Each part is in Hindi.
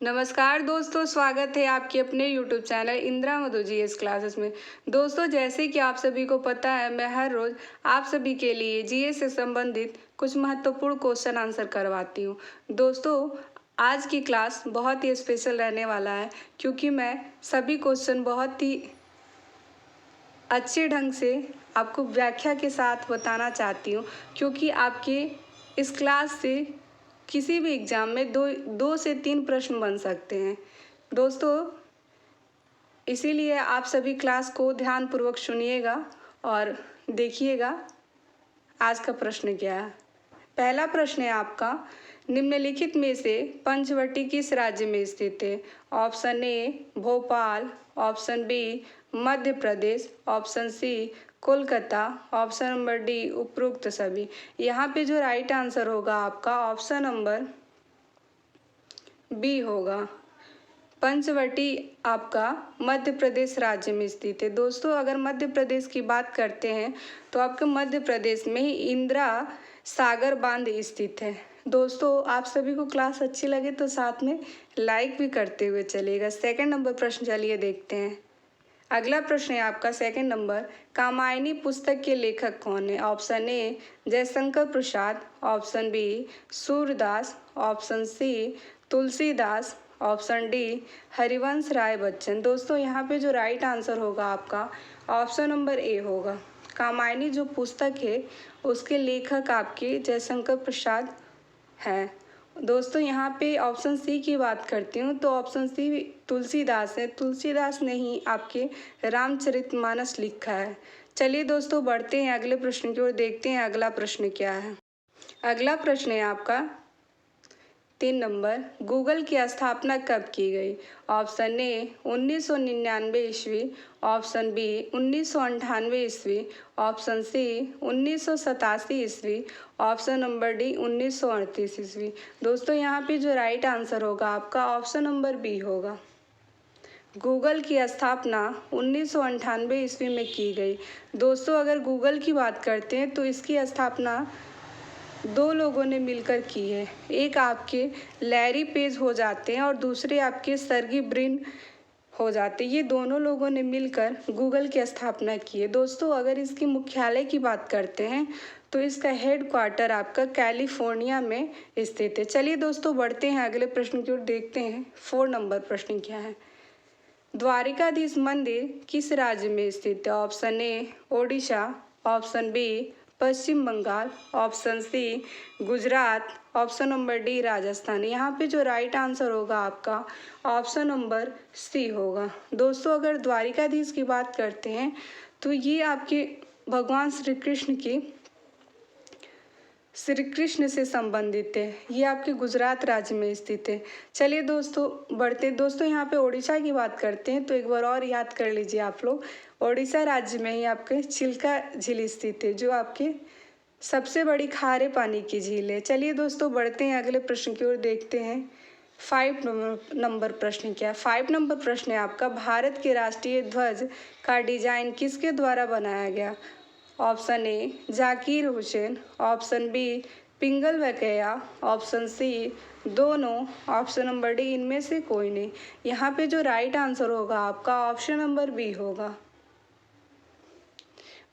नमस्कार दोस्तों, स्वागत है आपके अपने YouTube चैनल इंदिरा मधु जीएस क्लासेस में। दोस्तों, जैसे कि आप सभी को पता है, मैं हर रोज़ आप सभी के लिए जीएस से संबंधित कुछ महत्वपूर्ण क्वेश्चन आंसर करवाती हूँ। दोस्तों, आज की क्लास बहुत ही स्पेशल रहने वाला है, क्योंकि मैं सभी क्वेश्चन बहुत ही अच्छे ढंग से आपको व्याख्या के साथ बताना चाहती हूँ, क्योंकि आपके इस क्लास से किसी भी एग्ज़ाम में दो से 3 प्रश्न बन सकते हैं। दोस्तों, इसीलिए आप सभी क्लास को ध्यानपूर्वक सुनिएगा और देखिएगा आज का प्रश्न क्या है। पहला प्रश्न है आपका, निम्नलिखित में से पंचवटी किस राज्य में स्थित है? Option A Bhopal, option B Madhya Pradesh, option C Kolkata, option number D उपरोक्त सभी। यहाँ पे जो राइट आंसर होगा आपका ऑप्शन नंबर बी होगा। पंचवटी आपका मध्य प्रदेश राज्य में स्थित है। दोस्तों, अगर मध्य प्रदेश की बात करते हैं तो आपके मध्य प्रदेश में ही इंदिरा सागर बांध स्थित है। दोस्तों, आप सभी को क्लास अच्छी लगे तो साथ में लाइक भी करते हुए चलिएगा। सेकंड नंबर प्रश्न चलिए देखते हैं। अगला प्रश्न है आपका सेकंड नंबर, कामायनी पुस्तक के लेखक कौन है? Option A Jaishankar Prasad, option B Surdas, option C Tulsidas, option D Harivansh Rai Bachchan. दोस्तों, यहाँ पे जो राइट आंसर होगा आपका ऑप्शन नंबर ए होगा। कामायनी जो पुस्तक है उसके लेखक आपके जयशंकर प्रसाद हैं। दोस्तों, यहाँ पे ऑप्शन सी की बात करती हूँ तो ऑप्शन सी तुलसीदास है। तुलसीदास ने ही आपके रामचरितमानस लिखा है। चलिए दोस्तों, बढ़ते हैं अगले प्रश्न की ओर, देखते हैं अगला प्रश्न क्या है। अगला प्रश्न है आपका 3 नंबर, गूगल की स्थापना कब की गई? ऑप्शन ए 1999 ईस्वी, ऑप्शन बी 1998 ईस्वी, ऑप्शन सी 1987 ईस्वी, ऑप्शन नंबर डी 1938 ईस्वी। दोस्तों, यहाँ पे जो राइट आंसर होगा आपका ऑप्शन नंबर बी होगा। गूगल की स्थापना 1998 ईस्वी में की गई। दोस्तों, अगर गूगल की बात करते हैं तो इसकी स्थापना 2 लोगों ने मिलकर की है। एक आपके लैरी पेज हो जाते हैं और दूसरे आपके सर्गी ब्रिन हो जाते हैं। ये दोनों लोगों ने मिलकर गूगल की स्थापना की है। दोस्तों, अगर इसकी मुख्यालय की बात करते हैं तो इसका हेड क्वार्टर आपका कैलिफोर्निया में स्थित है। चलिए दोस्तों, बढ़ते हैं अगले प्रश्न की ओर, देखते हैं 4 नंबर प्रश्न क्या है। द्वारिकाधीश मंदिर किस राज्य में स्थित है? Option A Odisha, option B Paschim Bengal, option C Gujarat, option number D Rajasthan. यहाँ पे जो राइट आंसर होगा आपका ऑप्शन नंबर सी होगा। दोस्तों, अगर द्वारिकाधीश की बात करते हैं तो ये आपके भगवान श्री कृष्ण से संबंधित है। ये आपके गुजरात राज्य में स्थित है। चलिए दोस्तों, बढ़ते दोस्तों, यहाँ पे ओडिशा की बात करते हैं तो एक बार और याद कर लीजिए आप लोग। ओडिशा राज्य में ही आपके चिल्का झील स्थित है, जो आपके सबसे बड़ी खारे पानी की झील है। चलिए दोस्तों, बढ़ते हैं अगले प्रश्न की ओर, देखते हैं 5 नंबर प्रश्न क्या है। 5 नंबर प्रश्न है आपका, भारत के राष्ट्रीय ध्वज का डिजाइन किसके द्वारा बनाया गया? Option A Zakir Hussain, option B Pingali Venkayya, option C दोनों, ऑप्शन नंबर डी इनमें से कोई नहीं। यहाँ पे जो राइट आंसर होगा आपका ऑप्शन नंबर बी होगा।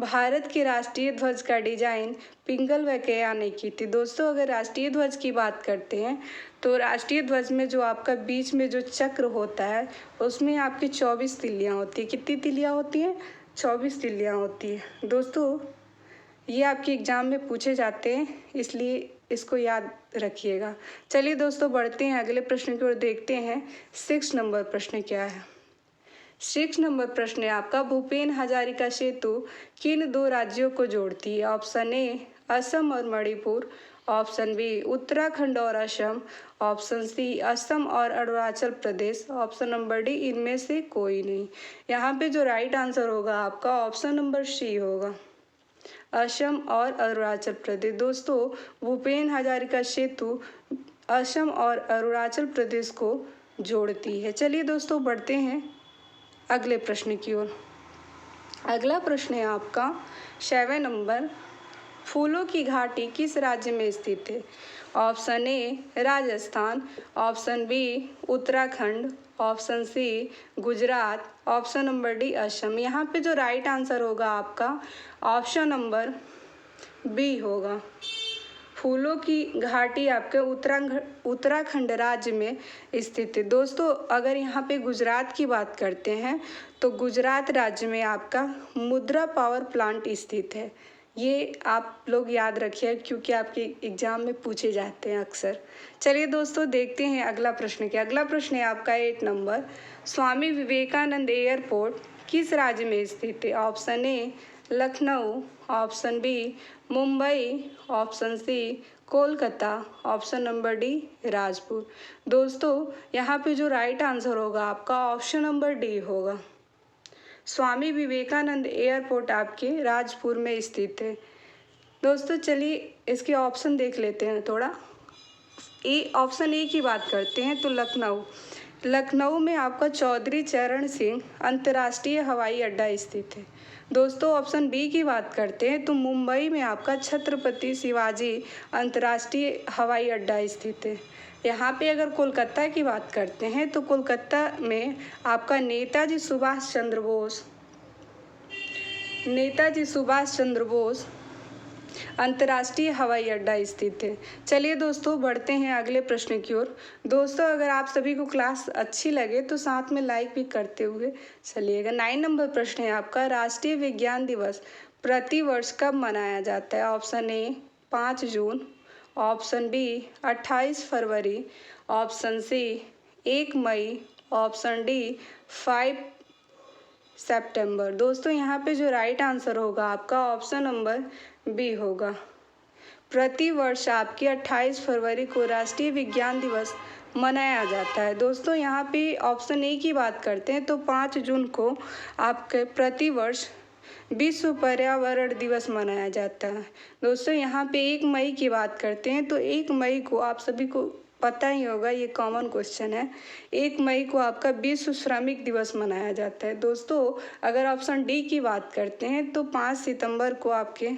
भारत के राष्ट्रीय ध्वज का डिजाइन पिंगल वकैया ने की थी। दोस्तों, अगर राष्ट्रीय ध्वज की बात करते हैं तो राष्ट्रीय ध्वज में जो आपका बीच में जो चक्र होता है उसमें आपकी 24 तिल्लियाँ होती है। कितनी तिल्लियाँ होती हैं? 24 तिल्लियाँ होती है। दोस्तों, ये आपके एग्ज़ाम में पूछे जाते हैं, इसलिए इसको याद रखिएगा। चलिए दोस्तों, बढ़ते हैं अगले प्रश्न की ओर, देखते हैं 6 नंबर प्रश्न क्या है। 6 नंबर प्रश्न है आपका, भूपेन हजारिका सेतु किन 2 राज्यों को जोड़ती है? ऑप्शन ए असम और मणिपुर, ऑप्शन बी उत्तराखंड और असम, ऑप्शन सी असम और Arunachal Pradesh, option number D इनमें से कोई नहीं। यहाँ पे जो राइट आंसर होगा आपका ऑप्शन नंबर सी होगा, असम और अरुणाचल प्रदेश। दोस्तों, भूपेन हजारिका सेतु असम और अरुणाचल प्रदेश को जोड़ती है। चलिए दोस्तों, बढ़ते हैं अगले प्रश्न की ओर। अगला प्रश्न है आपका 7 नंबर, फूलों की घाटी किस राज्य में स्थित है? Option A Rajasthan, option B Uttarakhand, option C Gujarat, option number D Assam. यहाँ पे जो राइट आंसर होगा आपका ऑप्शन नंबर बी होगा। फूलों की घाटी आपके उत्तराखंड राज्य में स्थित है। दोस्तों अगर यहाँ पे गुजरात की बात करते हैं तो गुजरात राज्य में आपका मुद्रा पावर प्लांट स्थित है। ये आप लोग याद रखिए क्योंकि आपके एग्जाम में पूछे जाते हैं अक्सर। चलिए दोस्तों देखते हैं अगला प्रश्न क्या। अगला प्रश्न है आपका 8 नंबर। स्वामी विवेकानंद एयरपोर्ट किस राज्य में स्थित है? Option A Lucknow, option B Mumbai, option C Kolkata, option number D Rajpur. दोस्तों यहाँ पे जो राइट आंसर होगा आपका ऑप्शन नंबर डी होगा। स्वामी विवेकानंद एयरपोर्ट आपके राजपुर में स्थित है। दोस्तों चलिए इसके ऑप्शन देख लेते हैं थोड़ा। ऑप्शन ए की बात करते हैं तो लखनऊ में आपका चौधरी चरण सिंह अंतर्राष्ट्रीय हवाई अड्डा स्थित है। दोस्तों ऑप्शन बी की बात करते हैं तो मुंबई में आपका छत्रपति शिवाजी अंतर्राष्ट्रीय हवाई अड्डा स्थित है। यहाँ पे अगर कोलकाता की बात करते हैं तो कोलकाता में आपका नेताजी सुभाष चंद्र बोस अंतर्राष्ट्रीय हवाई अड्डा स्थित है। चलिए दोस्तों बढ़ते हैं अगले प्रश्न की ओर। दोस्तों अगर आप सभी को क्लास अच्छी लगे तो साथ में लाइक भी करते हुए चलिएगा। 9 नंबर प्रश्न है आपका। राष्ट्रीय विज्ञान दिवस प्रति वर्ष कब मनाया जाता है? ऑप्शन ए 5 जून, ऑप्शन बी 28 फरवरी, ऑप्शन सी 1 मई, ऑप्शन डी 5 सितंबर। दोस्तों यहाँ पे जो राइट आंसर होगा आपका ऑप्शन नंबर बी होगा। प्रति वर्ष आपकी 28 फरवरी को राष्ट्रीय विज्ञान दिवस मनाया जाता है। दोस्तों यहाँ पे ऑप्शन ए की बात करते हैं तो 5 जून को आपके प्रति वर्ष विश्व पर्यावरण दिवस मनाया जाता है। दोस्तों यहाँ पे 1 मई की बात करते हैं तो 1 मई को आप सभी को पता ही होगा, ये कॉमन क्वेश्चन है, 1 मई को आपका विश्व श्रमिक दिवस मनाया जाता है। दोस्तों अगर ऑप्शन डी की बात करते हैं तो 5 सितंबर को आपके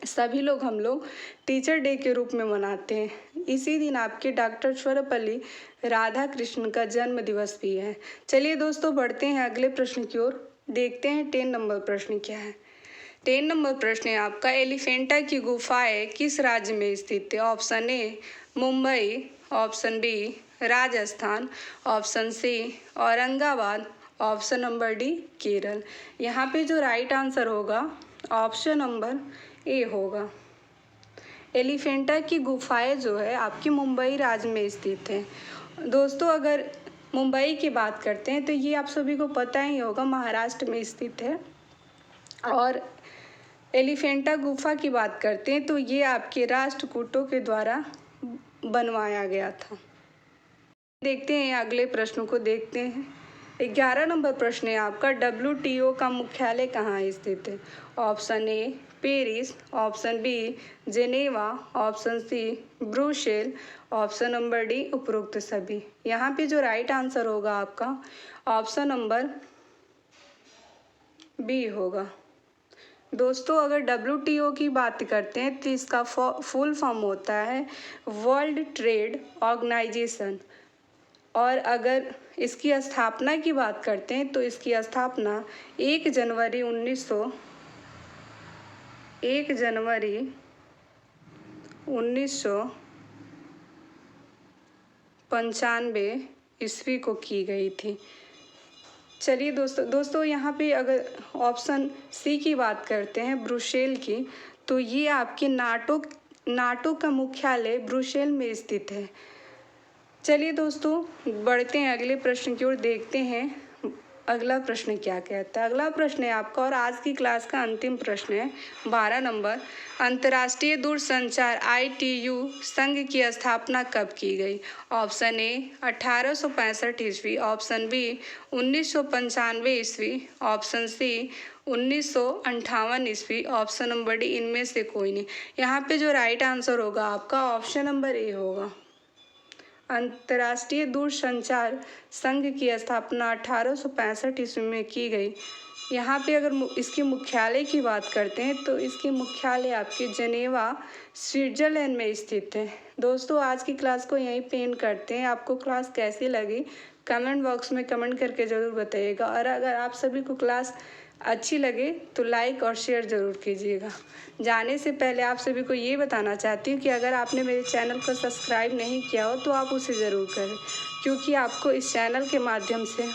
सभी लोग हम लोग टीचर डे के रूप में मनाते हैं। इसी दिन आपके डॉक्टर सर्वपल्ली राधाकृष्णन का जन्म दिवस भी है। चलिए दोस्तों बढ़ते हैं अगले प्रश्न की ओर। देखते हैं 10 नंबर प्रश्न क्या है। 10 नंबर प्रश्न है आपका। एलिफेंटा की गुफाएं किस राज्य में स्थित है? Option A Mumbai, option B Rajasthan, option C Aurangabad, option number D Kerala. यहाँ पे जो राइट आंसर होगा ऑप्शन नंबर ए होगा। एलिफेंटा की गुफाएं जो है आपकी मुंबई राज्य में स्थित है। दोस्तों अगर मुंबई की बात करते हैं तो ये आप सभी को पता ही होगा महाराष्ट्र में स्थित है। और एलिफेंटा गुफा की बात करते हैं तो ये आपके राष्ट्रकूटों के द्वारा बनवाया गया था। देखते हैं अगले प्रश्न को। देखते हैं 11 नंबर प्रश्न है आपका। WTO का मुख्यालय कहाँ स्थित है? Option A Paris, option B Geneva, option C Brussels, option number D उपरोक्त सभी। यहाँ पे जो राइट आंसर होगा आपका ऑप्शन नंबर बी होगा। दोस्तों अगर WTO की बात करते हैं तो इसका फुल फॉर्म होता है वर्ल्ड ट्रेड ऑर्गेनाइजेशन। और अगर इसकी स्थापना की बात करते हैं तो इसकी स्थापना 1 जनवरी 1995 ईस्वी को की गई थी। चलिए दोस्तों यहाँ पे अगर ऑप्शन सी की बात करते हैं ब्रुसेल की तो ये आपके नाटो का मुख्यालय ब्रुसेल में स्थित है। चलिए दोस्तों बढ़ते हैं अगले प्रश्न की ओर। देखते हैं अगला प्रश्न क्या कहता है। अगला प्रश्न है आपका और आज की क्लास का अंतिम प्रश्न है 12 नंबर। अंतर्राष्ट्रीय दूरसंचार ITU संघ की स्थापना कब की गई? ऑप्शन ए 1865 ईस्वी, ऑप्शन बी 1995 ईस्वी, ऑप्शन सी 1958 ईस्वी, ऑप्शन नंबर डी इनमें से कोई नहीं। यहाँ पे जो राइट आंसर होगा आपका ऑप्शन नंबर ए होगा। अंतर्राष्ट्रीय दूरसंचार संघ की स्थापना 1865 ईस्वी में की गई। यहाँ पे अगर इसके मुख्यालय की बात करते हैं तो इसके मुख्यालय आपके जनेवा स्विट्ज़रलैंड में स्थित है। दोस्तों आज की क्लास को यहीं पे एंड करते हैं। आपको क्लास कैसी लगी कमेंट बॉक्स में कमेंट करके ज़रूर बताइएगा, और अगर आप सभी को क्लास अच्छी लगे तो लाइक और शेयर ज़रूर कीजिएगा। जाने से पहले आप सभी को ये बताना चाहती हूँ कि अगर आपने मेरे चैनल को सब्सक्राइब नहीं किया हो तो आप उसे ज़रूर करें, क्योंकि आपको इस चैनल के माध्यम से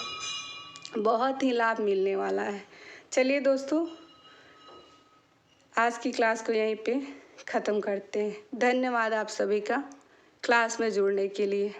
बहुत ही लाभ मिलने वाला है। चलिए दोस्तों, आज की क्लास को यहीं पे ख़त्म करते हैं। धन्यवाद आप सभी का क्लास में जुड़ने के लिए।